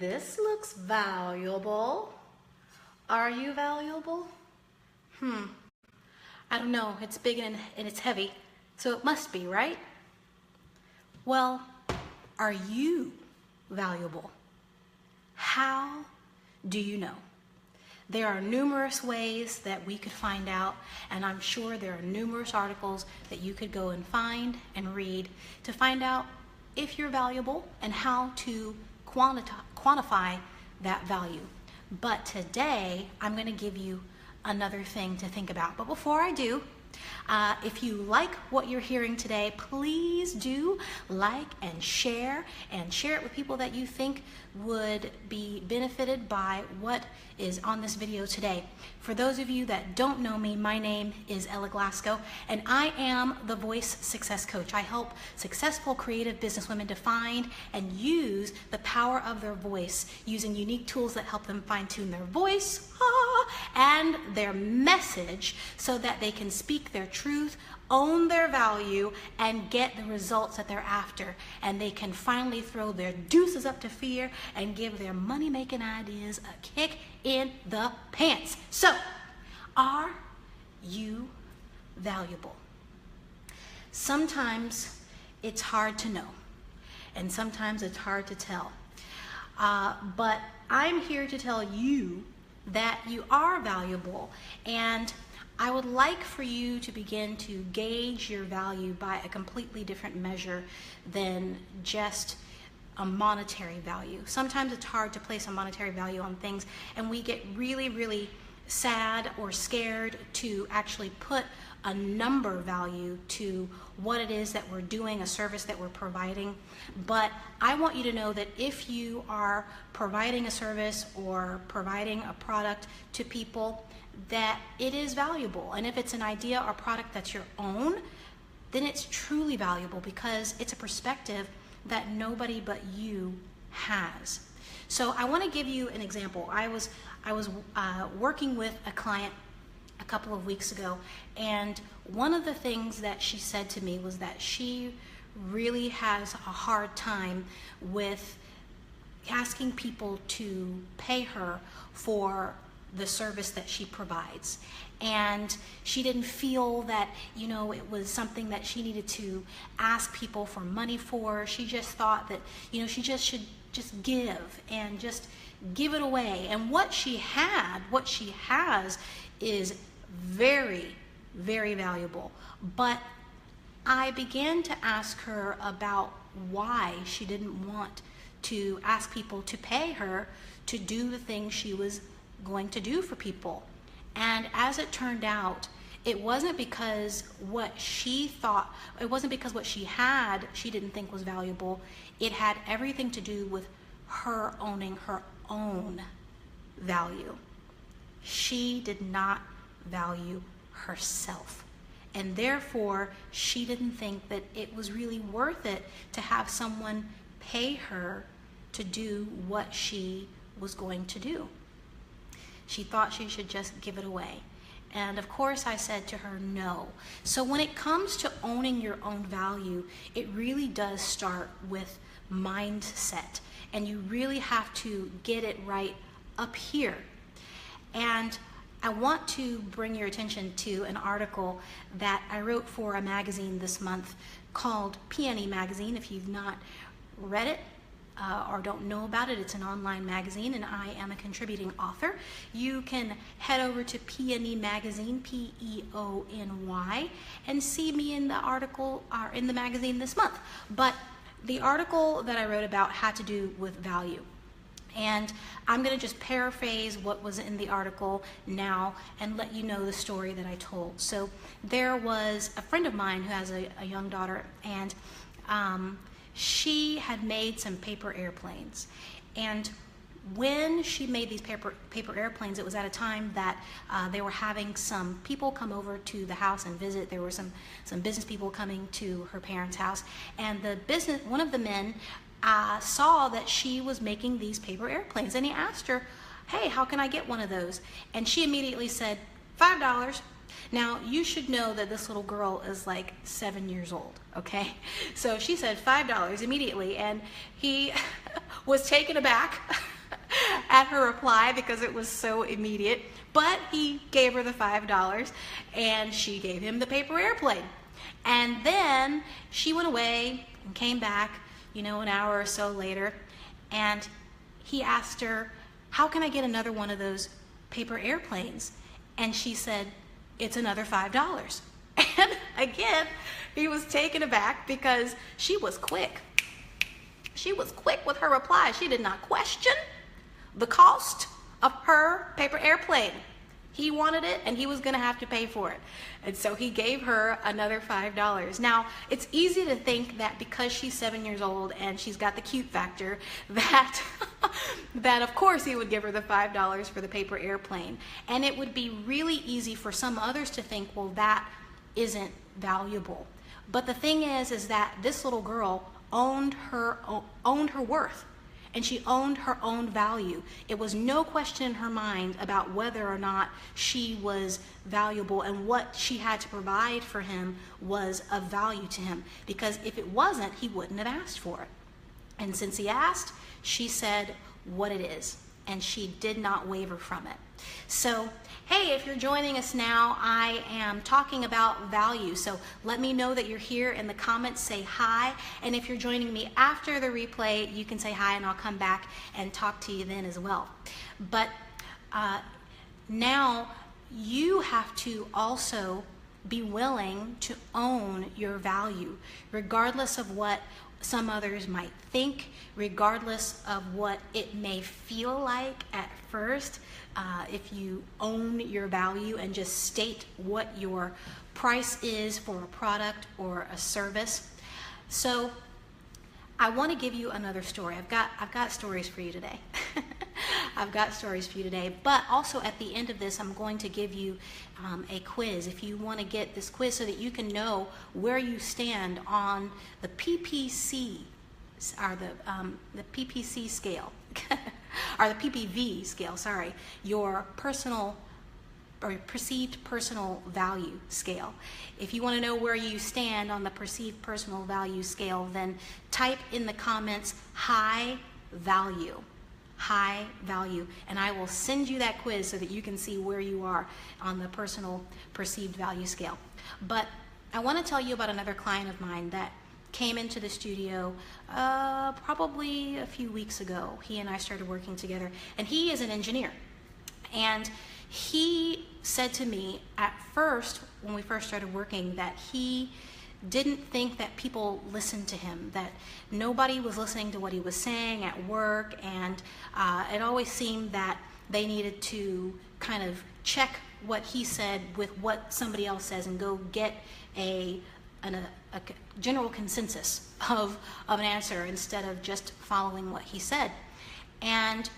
This looks valuable. Are you valuable? I don't know. It's big and it's heavy, so it must be, right? Well, are you valuable? How do you know? There are numerous ways that we could find out, and I'm sure there are numerous articles that you could go and find and read to find out if you're valuable and how to quantify that value. But today, I'm going to give you another thing to think about. But before I do, if you like what you're hearing today, please do like and share it with people that you think would be benefited by what is on this video today. For those of you that don't know me, my name is Ella Glasgow, and I am the Voice Success Coach. I help successful creative businesswomen to find and use the power of their voice using unique tools that help them fine-tune their voice and their message so that they can speak their truth, own their value, and get the results that they're after. And they can finally throw their deuces up to fear and give their money-making ideas a kick in the pants. So, are you valuable? Sometimes it's hard to know, and sometimes it's hard to tell. But I'm here to tell you that you are valuable, and I would like for you to begin to gauge your value by a completely different measure than just a monetary value. Sometimes it's hard to place a monetary value on things, and we get really, really sad or scared to actually put a number value to what it is that we're doing, a service that we're providing. But I want you to know that if you are providing a service or providing a product to people, that it is valuable. And if it's an idea or product that's your own, then it's truly valuable because it's a perspective that nobody but you has. So I want to give you an example. I was working with a client a couple of weeks ago, and one of the things that she said to me was that she really has a hard time with asking people to pay her for the service that she provides. And she didn't feel that, it was something that she needed to ask people for money for. She just thought that, she just should just give and just give it away. And what she has is very, very valuable. But I began to ask her about why she didn't want to ask people to pay her to do the things she was going to do for people. And as it turned out, it wasn't because what she had she didn't think was valuable. It had everything to do with her owning her own value. She did not value herself, and therefore she didn't think that it was really worth it to have someone pay her to do what she was going to do. She thought she should just give it away. And of course I said to her, no. So when it comes to owning your own value, it really does start with mindset. And you really have to get it right up here. And I want to bring your attention to an article that I wrote for a magazine this month called PNE Magazine. If you've not read it, or don't know about it, it's an online magazine, and I am a contributing author. You can head over to PNE Magazine, P-E-O-N-Y, and see me in the article or in the magazine this month. But the article that I wrote about had to do with value. And I'm going to just paraphrase what was in the article now and let you know the story that I told. So there was a friend of mine who has a young daughter, and she had made some paper airplanes. And when she made these paper airplanes, it was at a time that they were having some people come over to the house and visit. There were some business people coming to her parents' house, and one of the men saw that she was making these paper airplanes, and he asked her, "Hey, how can I get one of those?" And she immediately said, $5. Now, you should know that this little girl is like 7 years old, okay? So she said $5 immediately, and he was taken aback at her reply because it was so immediate, but he gave her the $5 and she gave him the paper airplane. And then she went away and came back, an hour or so later, and he asked her, how can I get another one of those paper airplanes? And she said, it's another $5. And again, he was taken aback because she was quick. She was quick with her reply. She did not question the cost of her paper airplane. He wanted it and he was going to have to pay for it. And so he gave her another $5. Now, it's easy to think that because she's 7 years old and she's got the cute factor, that of course he would give her the $5 for the paper airplane. And it would be really easy for some others to think, well, that isn't valuable. But the thing is that this little girl owned her worth. And she owned her own value. It was no question in her mind about whether or not she was valuable, and what she had to provide for him was of value to him. Because if it wasn't, he wouldn't have asked for it. And since he asked, she said what it is. And she did not waver from it. So, hey, if you're joining us now, I am talking about value. So let me know that you're here in the comments. Say hi. And if you're joining me after the replay, you can say hi and I'll come back and talk to you then as well. But now you have to also be willing to own your value, regardless of what some others might think, regardless of what it may feel like at first. If you own your value and just state what your price is for a product or a service. So I want to give you another story. I've got stories for you today. I've got stories for you today, but also at the end of this, I'm going to give you a quiz. If you want to get this quiz so that you can know where you stand on the PPC, or the PPC scale, or the PPV scale, sorry, your personal or perceived personal value scale. If you want to know where you stand on the perceived personal value scale, then type in the comments high value, and I will send you that quiz so that you can see where you are on the personal perceived value scale. But I want to tell you about another client of mine that came into the studio probably a few weeks ago. He and I started working together, and he is an engineer. And he said to me at first, when we first started working, that he didn't think that people listened to him, that nobody was listening to what he was saying at work, and it always seemed that they needed to kind of check what he said with what somebody else says and go get a general consensus of an answer instead of just following what he said. And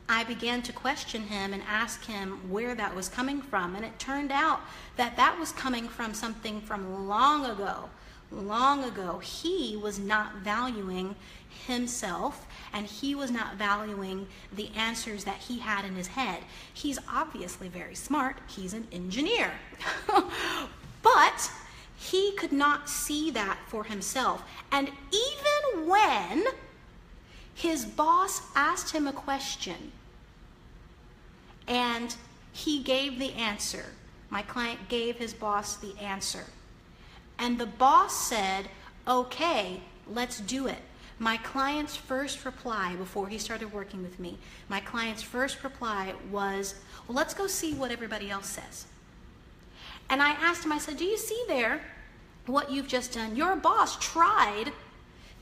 I began to question him and ask him where that was coming from. And it turned out that that was coming from something from long ago. Long ago, he was not valuing himself, and he was not valuing the answers that he had in his head. He's obviously very smart. He's an engineer. But he could not see that for himself. And even when his boss asked him a question and he gave the answer, my client gave his boss the answer, and the boss said, okay, let's do it. My client's first reply before he started working with me, my client's first reply was, well, let's go see what everybody else says. And I asked him, I said, do you see there what you've just done? Your boss tried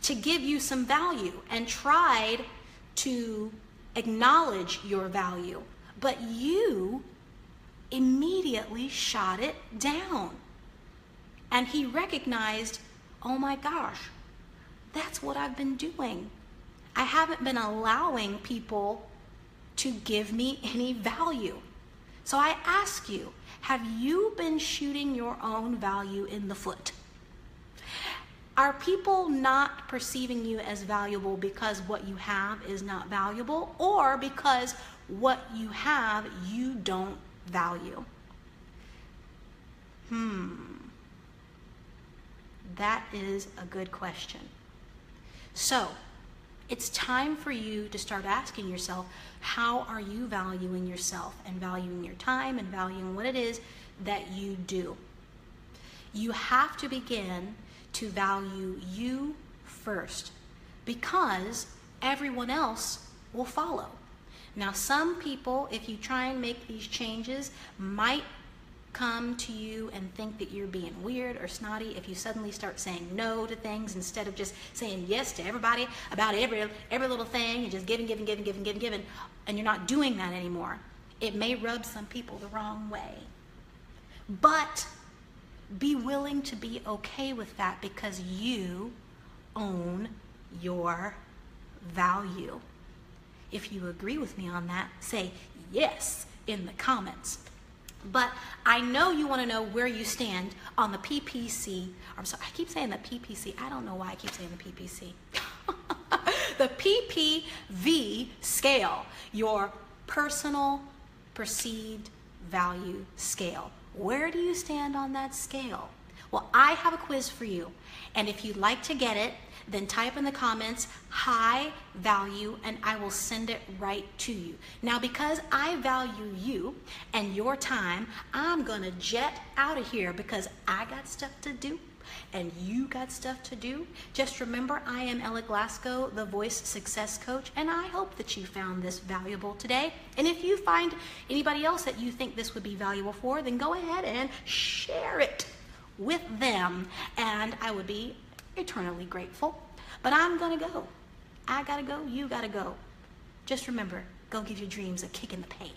to give you some value and tried to acknowledge your value, but you immediately shot it down. And he recognized, oh my gosh, that's what I've been doing. I haven't been allowing people to give me any value. So I ask you, have you been shooting your own value in the foot? Are people not perceiving you as valuable because what you have is not valuable, or because what you have you don't value? That is a good question. So, It's time for you to start asking yourself, how are you valuing yourself and valuing your time and valuing what it is that you do? You have to begin to value you first, because everyone else will follow. Now, some people, if you try and make these changes, might come to you and think that you're being weird or snotty if you suddenly start saying no to things instead of just saying yes to everybody about every little thing and just giving, and you're not doing that anymore. It may rub some people the wrong way. But be willing to be okay with that, because you own your value. If you agree with me on that, say yes in the comments. But I know you want to know where you stand on the PPC. I'm sorry, I keep saying the PPC. I don't know why I keep saying the PPC. The PPV scale, your personal perceived value scale. Where do you stand on that scale? Well, I have a quiz for you. And if you'd like to get it, then type in the comments high value and I will send it right to you. Now, because I value you and your time, I'm gonna jet out of here because I got stuff to do and you got stuff to do. Just remember, I am Ella Glasgow, the Voice Success Coach, and I hope that you found this valuable today. And if you find anybody else that you think this would be valuable for, then go ahead and share it with them, and I would be eternally grateful. But I'm gonna go. I gotta go, you gotta go. Just remember, go give your dreams a kick in the pants.